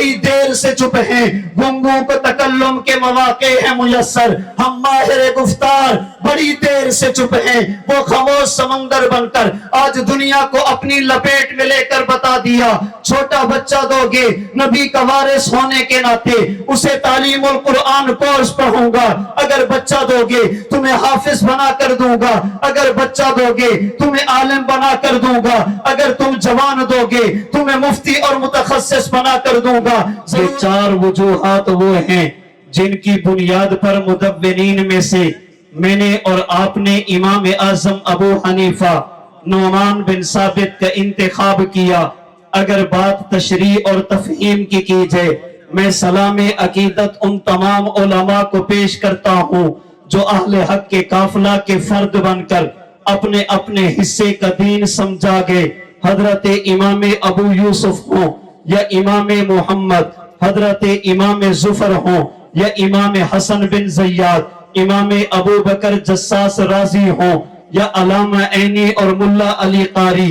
بڑی دیر سے چپ ہیں، گنگوں کو تکلم کے مواقع ہیں میسر، ہم ماہر گفتار بڑی دیر سے چپ ہیں، وہ خاموش سمندر بن کر آج دنیا کو اپنی لپیٹ میں لے کر بتا دیا، چھوٹا بچہ دو گے نبی کا وارث ہونے کے ناطے اسے تعلیم القرآن کورس پڑھوں گا، اگر بچہ دو گے تمہیں حافظ بنا کر دوں گا، اگر بچہ دو گے تمہیں عالم بنا کر دوں گا، اگر تم جوان دو گے تمہیں مفتی اور متخصص بنا کر دوں گا۔ یہ چار وجوہات وہ ہیں جن کی بنیاد پر مدونین میں سے میں نے اور آپ نے امام اعظم ابو حنیفہ نعمان بن ثابت کا انتخاب کیا۔ اگر بات تشریح اور تفہیم کی جائے، میں سلام عقیدت ان تمام علماء کو پیش کرتا ہوں جو اہل حق کے قافلہ کے فرد بن کر اپنے اپنے حصے کا دین سمجھا گئے، حضرت امام ابو یوسف ہوں یا امام محمد، حضرت امام ظفر ہوں یا امام حسن بن زیاد، امام ابو بکر جساس رازی ہوں یا علامہ عینی اور ملا علی قاری،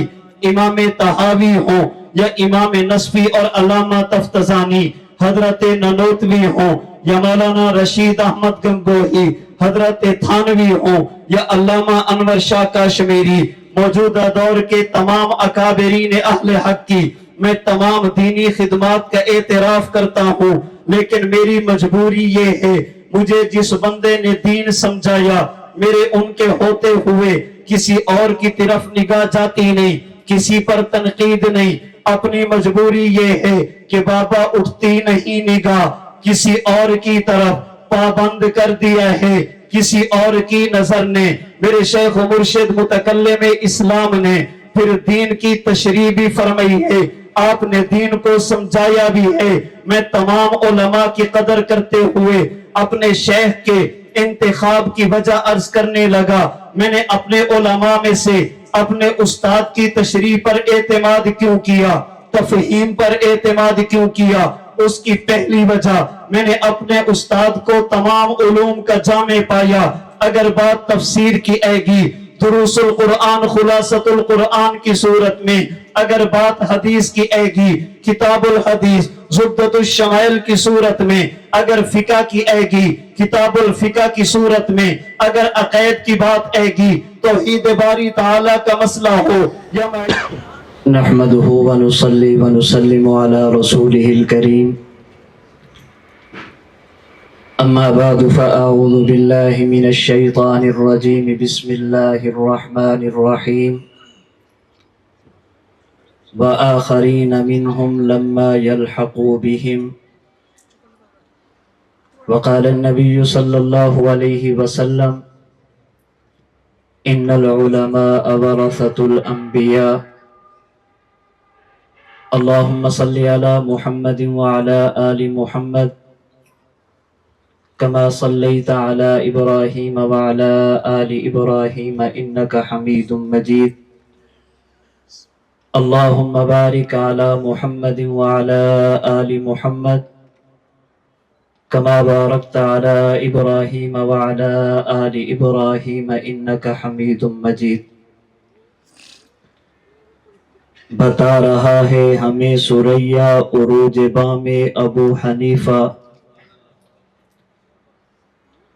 امام طحاوی ہوں یا امام نصفی اور علامہ تفتزانی، حضرت ننوتوی ہوں یا مولانا رشید احمد گنگوہی، حضرت تھانوی ہوں یا علامہ انور شاہ کاشمیری، موجودہ دور کے تمام اکابرین اہل حق کی میں تمام دینی خدمات کا اعتراف کرتا ہوں، لیکن میری مجبوری یہ ہے، مجھے جس بندے نے دین سمجھایا میرے ان کے ہوتے ہوئے کسی اور کی طرف نگاہ جاتی نہیں، کسی پر تنقید نہیں، اپنی مجبوری یہ ہے کہ بابا اٹھتی نہیں نگاہ، کسی اور کی طرف پابند کر دیا ہے کسی اور کی نظر نے، میرے شیخ و مرشد متکلم اسلام نے پھر دین کی تشریح بھی فرمائی ہے، آپ نے دین کو سمجھایا بھی ہے۔ میں تمام علماء کی قدر کرتے ہوئے اپنے شیخ کے انتخاب کی وجہ عرض کرنے لگا، میں نے اپنے علماء میں سے اپنے استاد کی تشریح پر اعتماد کیوں کیا، تفہیم پر اعتماد کیوں کیا؟ اس کی پہلی وجہ میں نے اپنے استاد کو تمام علوم کا جامع پایا۔ اگر بات تفسیر کی آئے گی دروس القرآن خلاصۃ القرآن کی صورت میں، اگر بات حدیث کی آئے گی کتاب الحدیث زبدۃ الشمائل کی صورت میں، اگر فقہ کی آئے گی کتاب الفقہ کی صورت میں، اگر عقائد کی بات آئے گی توحید باری تعالیٰ کا مسئلہ ہو یا نحمده ونصلي ونسلم على رسوله الكريم أما بعد فأعوذ بالله من الشيطان الرجيم بسم الله الرحمن الرحيم وآخرين منهم لما يلحقوا بهم وقال النبي صلى الله عليه وسلم إن العلماء ورثة الأنبياء اللهم صل على محمد وعلى آل محمد كما صليت على إبراهيم وعلى آل إبراهيم إنك حميد مجيد اللهم بارك على محمد وعلى آل محمد كما باركت على إبراهيم وعلى آل إبراهيم إنك حميد مجيد بتا رہا ہے ہمیں سوریا عروج بام ابو حنیفہ،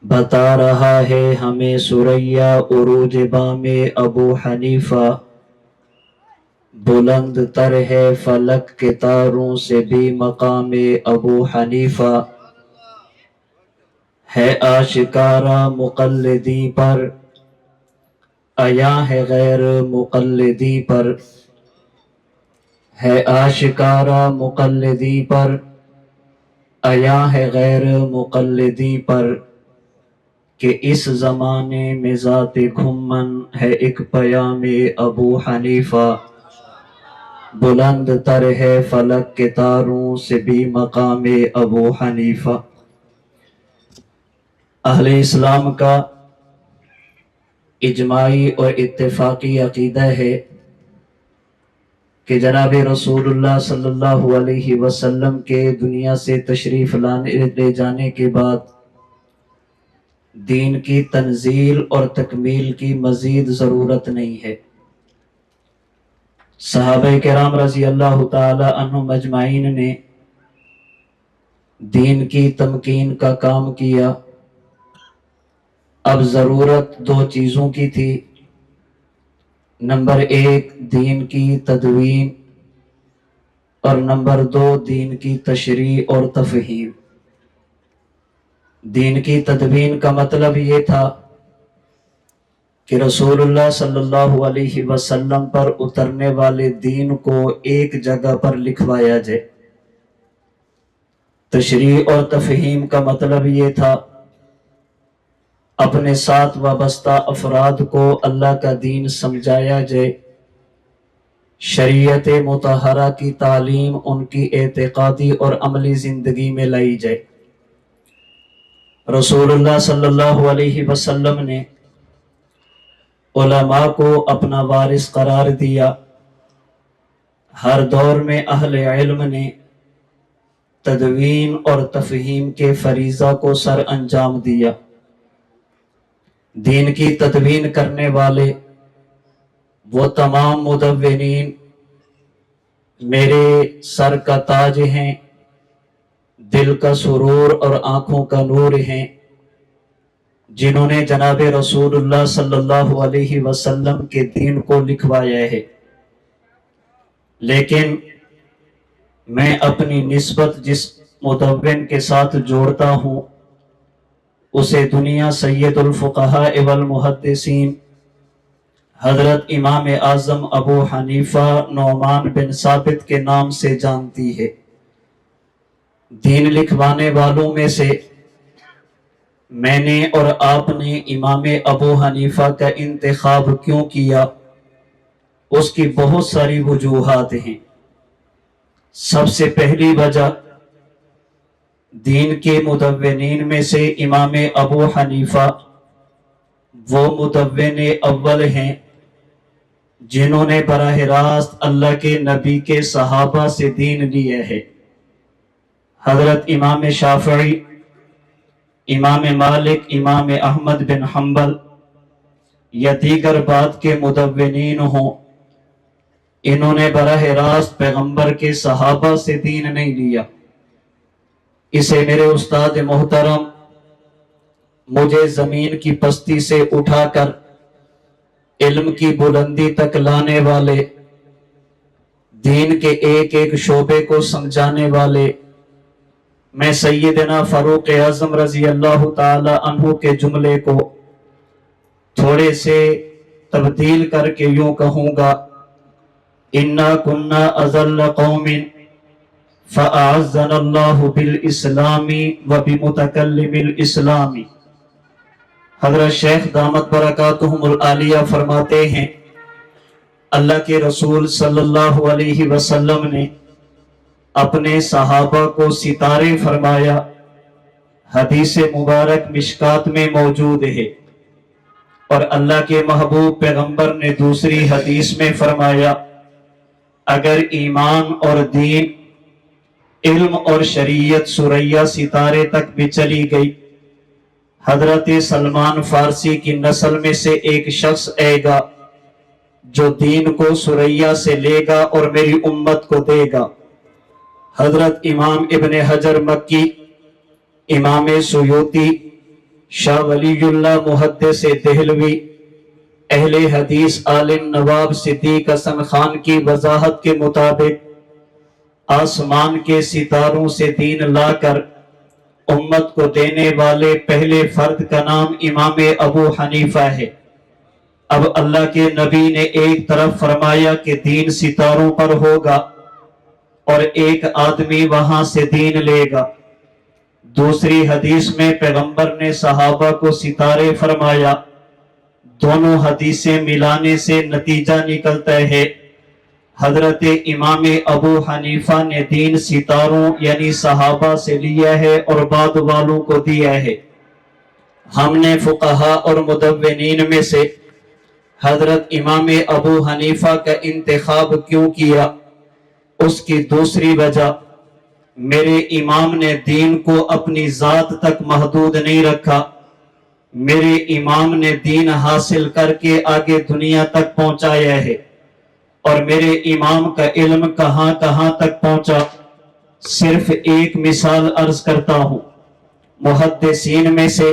بتا رہا ہے ہمیں سوریا عروج بام ابو حنیفہ، بلند تر ہے فلک کے تاروں سے بھی مقام ابو حنیفہ، ہے آشکارا مقلدی پر عیا ہے غیر مقلدی پر، ہے آشکارا مقلدی پر عیا ہے غیر مقلدی پر، کہ اس زمانے میں ذات گھمن ہے ایک پیام ابو حنیفہ، بلند تر ہے فلک کے تاروں سے بھی مقام ابو حنیفہ۔ اہل اسلام کا اجماعی اور اتفاقی عقیدہ ہے کہ جناب رسول اللہ صلی اللہ علیہ وسلم کے دنیا سے تشریف لے جانے کے بعد دین کی تنزیل اور تکمیل کی مزید ضرورت نہیں ہے۔ صحابہ کرام رضی اللہ تعالی عنہم اجمعین نے دین کی تمکین کا کام کیا۔ اب ضرورت دو چیزوں کی تھی، نمبر ایک دین کی تدوین اور نمبر دو دین کی تشریح اور تفہیم۔ دین کی تدوین کا مطلب یہ تھا کہ رسول اللہ صلی اللہ علیہ وسلم پر اترنے والے دین کو ایک جگہ پر لکھوایا جائے۔ تشریح اور تفہیم کا مطلب یہ تھا اپنے ساتھ وابستہ افراد کو اللہ کا دین سمجھایا جائے، شریعت مطہرہ کی تعلیم ان کی اعتقادی اور عملی زندگی میں لائی جائے۔ رسول اللہ صلی اللہ علیہ وسلم نے علماء کو اپنا وارث قرار دیا۔ ہر دور میں اہل علم نے تدوین اور تفہیم کے فریضہ کو سر انجام دیا۔ دین کی تدوین کرنے والے وہ تمام مدونین میرے سر کا تاج ہیں، دل کا سرور اور آنکھوں کا نور ہیں، جنہوں نے جناب رسول اللہ صلی اللہ علیہ وسلم کے دین کو لکھوایا ہے۔ لیکن میں اپنی نسبت جس مدون کے ساتھ جوڑتا ہوں اسے دنیا سید الفقہاء والمحدثین حضرت امام اعظم ابو حنیفہ نعمان بن ثابت کے نام سے جانتی ہے۔ دین لکھوانے والوں میں سے میں نے اور آپ نے امام ابو حنیفہ کا انتخاب کیوں کیا، اس کی بہت ساری وجوہات ہیں۔ سب سے پہلی وجہ، دین کے مدونین میں سے امام ابو حنیفہ وہ مدون اول ہیں جنہوں نے براہ راست اللہ کے نبی کے صحابہ سے دین لیا ہے۔ حضرت امام شافعی، امام مالک، امام احمد بن حنبل یا دیگر بعد کے مدونین ہوں، انہوں نے براہ راست پیغمبر کے صحابہ سے دین نہیں لیا۔ اسے میرے استاد محترم مجھے زمین کی پستی سے اٹھا کر علم کی بلندی تک لانے والے، دین کے ایک ایک شعبے کو سمجھانے والے، میں سیدنا فاروق اعظم رضی اللہ تعالی عنہ کے جملے کو تھوڑے سے تبدیل کر کے یوں کہوں گا، اِنَّا كُنَّا أَذَلَّ قَوْمٍ فَأَعَزَّنَا اللَّهُ بِالْإِسْلَامِ وَبِمُتَكَلِّمِ الْإِسْلَامِ۔ حضرت شیخ دامت برکاتہم العالیہ فرماتے ہیں، اللہ کے رسول صلی اللہ علیہ وسلم نے اپنے صحابہ کو ستارے فرمایا۔ حدیث مبارک مشکات میں موجود ہے، اور اللہ کے محبوب پیغمبر نے دوسری حدیث میں فرمایا، اگر ایمان اور دین، علم اور شریعت ثریا ستارے تک بھی چلی گئی، حضرت سلمان فارسی کی نسل میں سے ایک شخص آئے گا جو دین کو ثریا سے لے گا اور میری امت کو دے گا۔ حضرت امام ابن حجر مکی، امام سیوطی، شاہ ولی اللہ محدث دہلوی، اہل حدیث عالم نواب صدیق حسن خان کی وضاحت کے مطابق آسمان کے ستاروں سے دین لا کر امت کو دینے والے پہلے فرد کا نام امام ابو حنیفہ ہے۔ اب اللہ کے نبی نے ایک طرف فرمایا کہ دین ستاروں پر ہوگا اور ایک آدمی وہاں سے دین لے گا، دوسری حدیث میں پیغمبر نے صحابہ کو ستارے فرمایا۔ دونوں حدیثیں ملانے سے نتیجہ نکلتا ہے حضرت امام ابو حنیفہ نے دین ستاروں یعنی صحابہ سے لیا ہے اور بعد والوں کو دیا ہے۔ ہم نے فقہاء اور مدونین میں سے حضرت امام ابو حنیفہ کا انتخاب کیوں کیا، اس کی دوسری وجہ، میرے امام نے دین کو اپنی ذات تک محدود نہیں رکھا، میرے امام نے دین حاصل کر کے آگے دنیا تک پہنچایا ہے، اور میرے امام کا علم کہاں کہاں تک پہنچا، صرف ایک مثال عرض کرتا ہوں۔ محدثین میں سے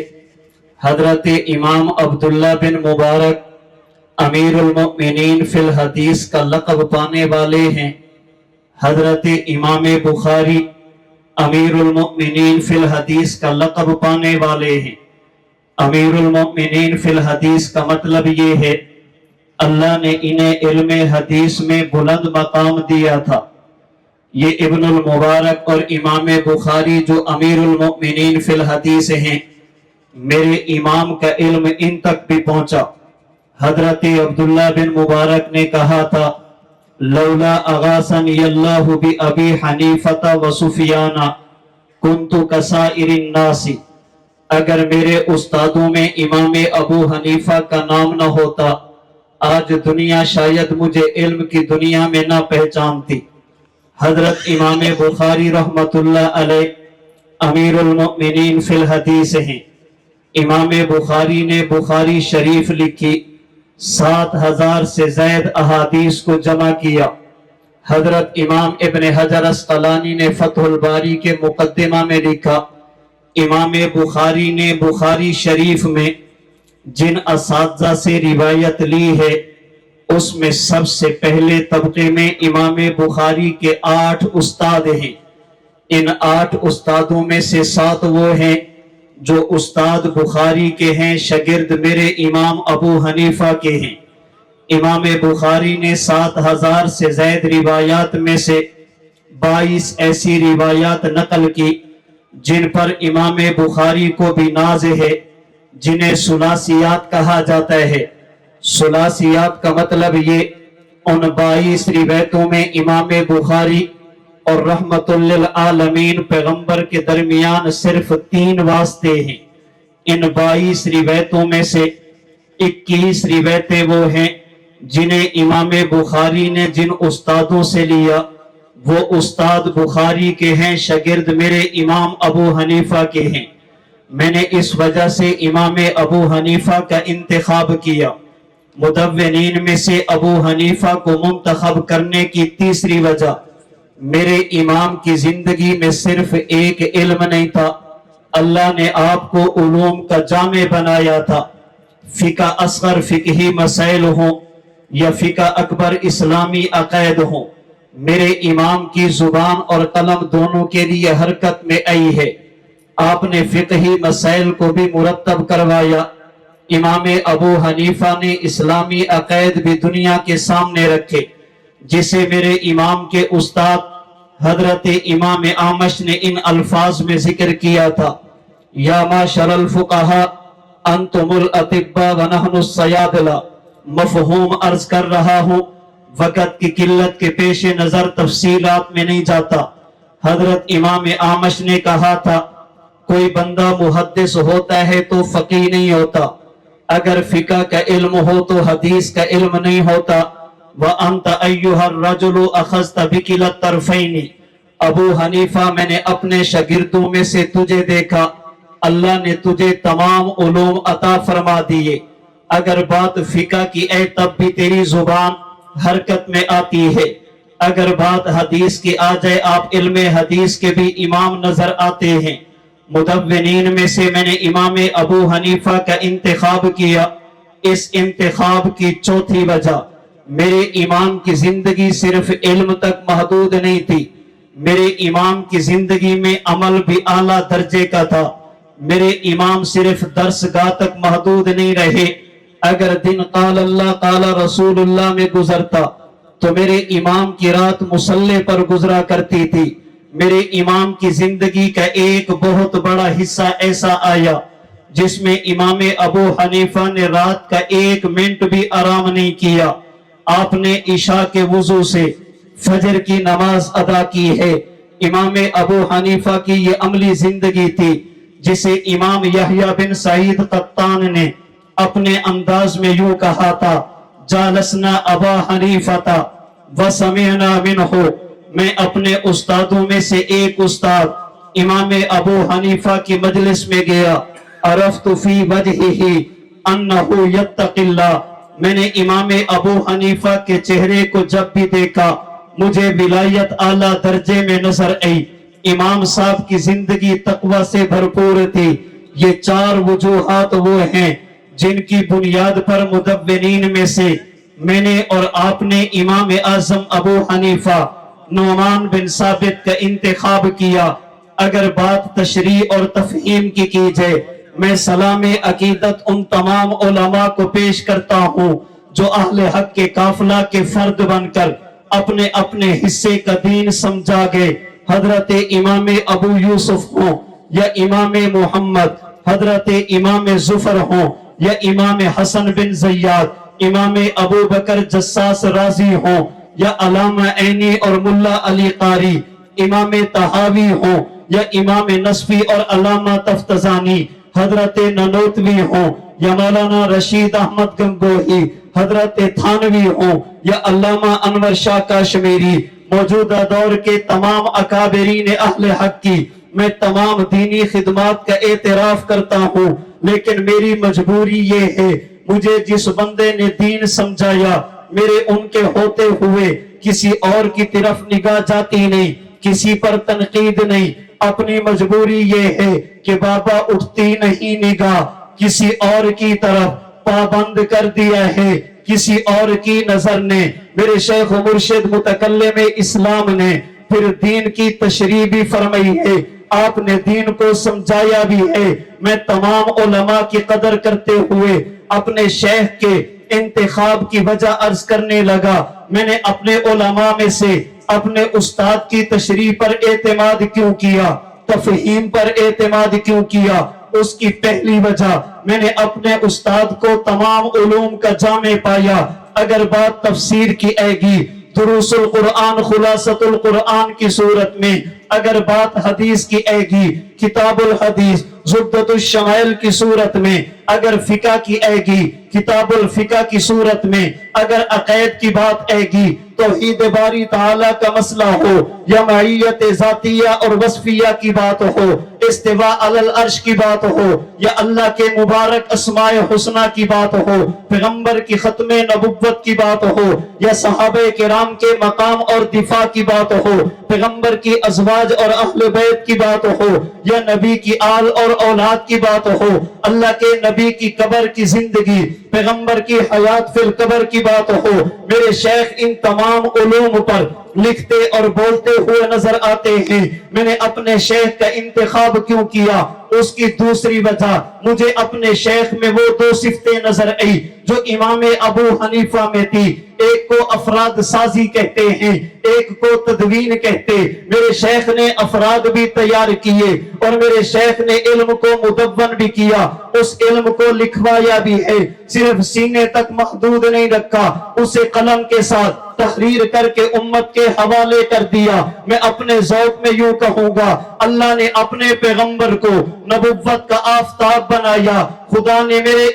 حضرت امام عبداللہ بن مبارک امیر المؤمنین فی الحدیث کا لقب پانے والے ہیں۔ حضرت امام بخاری امیر المؤمنین فی الحدیث کا لقب پانے والے ہیں۔ امیر المؤمنین فی الحدیث کا مطلب یہ ہے اللہ نے انہیں علم حدیث میں بلند مقام دیا تھا۔ یہ ابن المبارک اور امام بخاری جو امیر المؤمنین فی الحدیث ہیں، میرے امام کا علم ان تک بھی پہنچا۔ حضرت عبداللہ بن مبارک نے کہا تھا لولا اغاثنی اللہ بأبی حنیفۃ وسفیان کنت کسائر الناس، اگر میرے استادوں میں امام ابو حنیفہ کا نام نہ ہوتا آج دنیا شاید مجھے علم کی دنیا میں نہ پہچانتی۔ حضرت امام بخاری رحمت اللہ علیہ امیر المؤمنین فی الحدیث ہیں۔ امام بخاری نے بخاری شریف لکھی، 7,000 سے زائد احادیث کو جمع کیا۔ حضرت امام ابن حجر عسقلانی نے فتح الباری کے مقدمہ میں لکھا امام بخاری نے بخاری شریف میں جن اساتذہ سے روایت لی ہے اس میں سب سے پہلے طبقے میں امام بخاری کے 8 استاد ہیں۔ ان 8 استادوں میں سے 7 وہ ہیں جو استاد بخاری کے ہیں، شاگرد میرے امام ابو حنیفہ کے ہیں۔ امام بخاری نے 7,000 سے زائد روایات میں سے 22 ایسی روایات نقل کی جن پر امام بخاری کو بھی ناز ہے، جنہیں ثلاثیات کہا جاتا ہے۔ ثلاثیات کا مطلب یہ ان 22 روایتوں میں امام بخاری اور رحمت للعالمین پیغمبر کے درمیان صرف 3 واسطے ہیں۔ ان 22 روایتوں میں سے 21 روایتیں وہ ہیں جنہیں امام بخاری نے جن استادوں سے لیا وہ استاد بخاری کے ہیں، شاگرد میرے امام ابو حنیفہ کے ہیں۔ میں نے اس وجہ سے امام ابو حنیفہ کا انتخاب کیا۔ مدونین میں سے ابو حنیفہ کو منتخب کرنے کی تیسری وجہ میرے امام کی زندگی میں صرف ایک علم نہیں تھا، اللہ نے آپ کو علوم کا جامع بنایا تھا۔ فقہ اصغر فقہی مسائل ہوں یا فقہ اکبر اسلامی عقائد ہوں، میرے امام کی زبان اور قلم دونوں کے لیے حرکت میں آئی ہے۔ آپ نے فقہی مسائل کو بھی مرتب کروایا۔ امام ابو حنیفہ نے اسلامی عقائد بھی دنیا کے سامنے رکھے، جسے میرے امام کے استاد حضرت امام اعمش نے ان الفاظ میں ذکر کیا تھا یا معاشر الفقہاء انتم الاطباء ونحن الصیادلہ۔ مفہوم عرض کر رہا ہوں، وقت کی قلت کے پیش نظر تفصیلات میں نہیں جاتا۔ حضرت امام اعمش نے کہا تھا کوئی بندہ محدث ہوتا ہے تو فقیہ نہیں ہوتا، اگر فقہ کا علم ہو تو حدیث کا علم نہیں ہوتا۔ وَأَنْتَ أَيُّهَا الرَّجُلُ أَخَذْتَ بِكِلَا الطَّرْفَيْنِ، ابو حنیفہ میں نے اپنے شاگردوں میں سے تجھے دیکھا، اللہ نے تجھے تمام علوم عطا فرما دیے، اگر بات فقہ کی ہے تب بھی تیری زبان حرکت میں آتی ہے، اگر بات حدیث کی آ جائے آپ علم حدیث کے بھی امام نظر آتے ہیں۔ مدونین میں سے میں نے امام ابو حنیفہ کا انتخاب کیا۔ اس انتخاب کی چوتھی وجہ میرے امام کی زندگی صرف علم تک محدود نہیں تھی، میرے امام کی زندگی میں عمل بھی اعلیٰ درجے کا تھا۔ میرے امام صرف درس گاہ تک محدود نہیں رہے، اگر دن قال اللہ قال رسول اللہ میں گزرتا تو میرے امام کی رات مصلی پر گزرا کرتی تھی۔ میرے امام کی زندگی کا ایک بہت بڑا حصہ ایسا آیا جس میں امام ابو حنیفہ نے رات کا 1 منٹ بھی آرام نہیں کیا۔ آپ نے عشاء کے وضو سے فجر کی نماز ادا کی ہے۔ امام ابو حنیفہ کی یہ عملی زندگی تھی جسے امام یحییٰ بن سعید قطان نے اپنے انداز میں یوں کہا تھا جالسنا ابا حنیفہ وسمعنا منہ، میں اپنے استادوں میں سے ایک استاد امام ابو حنیفہ کی مجلس میں گیا، عرفت فی وجہہ انہ یتق اللہ، میں نے امام ابو حنیفہ کے چہرے کو جب بھی دیکھا مجھے ولایت اعلیٰ درجے میں نظر آئی۔ امام صاحب کی زندگی تقوی سے بھرپور تھی۔ یہ 4 وجوہات وہ ہیں جن کی بنیاد پر مدونین میں سے میں نے اور آپ نے امام اعظم ابو حنیفہ نعمان بن ثابت کا انتخاب کیا۔ اگر بات تشریح اور تفہیم کی جائے، میں سلام عقیدت ان تمام علماء کو پیش کرتا ہوں جو اہل حق کے قافلہ کے فرد بن کر اپنے اپنے حصے کا دین سمجھا گئے۔ حضرت امام ابو یوسف ہوں یا امام محمد، حضرت امام ظفر ہوں یا امام حسن بن زیاد، امام ابو بکر جساس رازی ہوں یا علامہ عینی اور ملا علی قاری، امام طحاوی ہوں یا امام نصفی اور علامہ تفتزانی، حضرت ننوتوی ہوں یا مولانا رشید احمد گنگوہی، حضرت تھانوی ہوں یا علامہ انور شاہ کاشمیری، موجودہ دور کے تمام اکابرین اہل حق کی میں تمام دینی خدمات کا اعتراف کرتا ہوں، لیکن میری مجبوری یہ ہے، مجھے جس بندے نے دین سمجھایا میرے ان کے ہوتے ہوئے کسی اور کی طرف نگاہ جاتی نہیں، کسی پر تنقید نہیں۔ اپنی مجبوری یہ ہے کہ بابا اٹھتی نہیں نگاہ، کسی اور کی طرف پابند کر دیا ہے کسی اور کی نظر نے۔ میرے شیخ و مرشد متکلم اسلام نے پھر دین کی تشریح بھی فرمائی ہے، آپ نے دین کو سمجھایا بھی ہے۔ میں تمام علماء کی قدر کرتے ہوئے اپنے شیخ کے انتخاب کی وجہ عرض کرنے لگا۔ میں نے اپنے علماء میں سے اپنے استاد کی تشریح پر اعتماد کیوں کیا، تفہیم پر اعتماد کیوں کیا؟ اس کی پہلی وجہ، میں نے اپنے استاد کو تمام علوم کا جامع پایا۔ اگر بات تفسیر کی آئے گی، دروس القرآن خلاصۃ القرآن کی صورت میں، اگر بات حدیث کی آئے گی، کتاب الحدیث زبدۃ الشمائل کی صورت میں، اگر فقہ کی آئے گی، کتاب الفقہ کی صورت میں، اگر عقائد کی بات آئے گی، توحید باری تعالیٰ کا مسئلہ ہو یا معیت ذاتیہ اور وصفیہ کی بات ہو، استواء علی العرش کی بات ہو یا اللہ کے مبارک اسماء حسنہ کی بات ہو، پیغمبر کی ختم نبوت کی بات ہو یا صحابہ کرام کے مقام اور دفاع کی بات ہو، پیغمبر کی ازواج اور اہل بیت کی بات ہو یا نبی کی آل اور اولاد کی بات ہو، اللہ کے نبی کی قبر کی زندگی، پیغمبر کی حیات فی القبر کی بات ہو، میرے شیخ ان تمام علوم پر لکھتے اور بولتے ہوئے نظر آتے ہیں۔ میں نے اپنے شیخ کا انتخاب کیوں کیا؟ اس کی دوسری وجہ، مجھے اپنے شیخ میں وہ 2 صفتیں نظر آئی جو امام ابو حنیفہ میں تھی۔ ایک کو افراد سازی کہتے ہیں، ایک کو تدوین کہتے۔ میرے شیخ نے افراد بھی تیار کیے اور میرے شیخ نے علم کو مدون بھی کیا، اس علم کو لکھوایا بھی ہے، صرف سینے تک محدود نہیں رکھا، اسے قلم کے ساتھ تحریر کر کے امت کے حوالے کر دیا۔ میں اپنے ذوق میں یوں کہوں گا، اللہ نے اپنے پیغمبر کو نبوت کا آفتاب بنایا، خدا نے میرے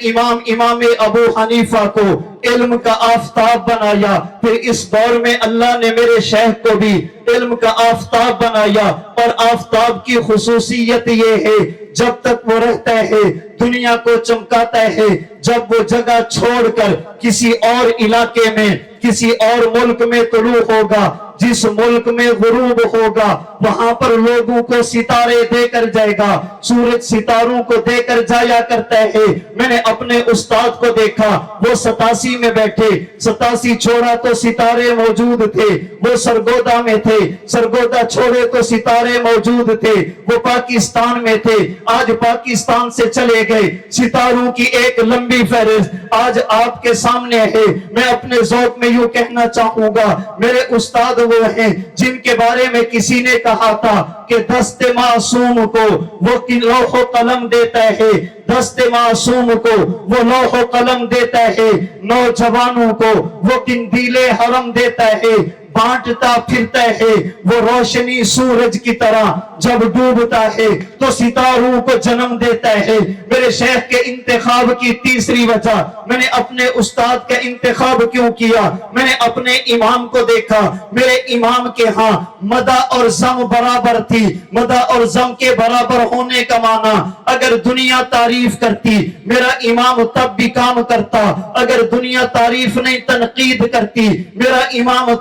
امام ابو حنیفہ کو علم کا آفتاب بنایا، پھر اس دور میں اللہ نے میرے شیخ کو بھی علم کا آفتاب بنایا۔ اور آفتاب کی خصوصیت یہ ہے، جب تک وہ رہتا ہے دنیا کو چمکاتا ہے، جب وہ جگہ چھوڑ کر کسی اور علاقے میں، کسی اور ملک میں طلوع ہوگا، جس ملک میں غروب ہوگا، وہاں پر لوگوں کو ستارے دے کر جائے گا، سورج ستاروں کو دے کر جایا کرتا ہے۔ میں نے اپنے استاد کو دیکھا، وہ 87 میں بیٹھے، 87 چھوڑا تو ستارے موجود تھے، وہ سرگودا میں تھے، سرگودا چھوڑے تو ستارے موجود تھے، وہ پاکستان میں تھے، آج پاکستان سے چلے گئے، ستاروں کی ایک لمبی فہرست آج آپ کے سامنے ہے۔ میں اپنے ذوق میں یوں کہنا چاہوں گا، میرے استاد وہ ہیں جن کے بارے میں کسی نے کہا تھا کہ دست معصوم کو وہ لوح و قلم دیتا ہے، دست معصوم کو وہ لوح و قلم دیتا ہے، نوجوانوں کو وہ قندیل حرم دیتا ہے، بانٹتا پھرتا ہے وہ روشنی سورج کی طرح، جب ڈوبتا ہے تو ستاروں کو جنم دیتا ہے۔ میرے شیخ کے انتخاب کی تیسری وجہ، میں نے اپنے استاد کا انتخاب کیوں کیا؟ میں نے اپنے امام کو دیکھا، میرے امام کے ہاں مدہ اور ضم برابر تھی۔ مدہ اور ضم کے برابر ہونے کا معنی، اگر دنیا تعریف کرتی میرا امام تب بھی کام کرتا، اگر دنیا تعریف نہیں تنقید کرتی میرا امام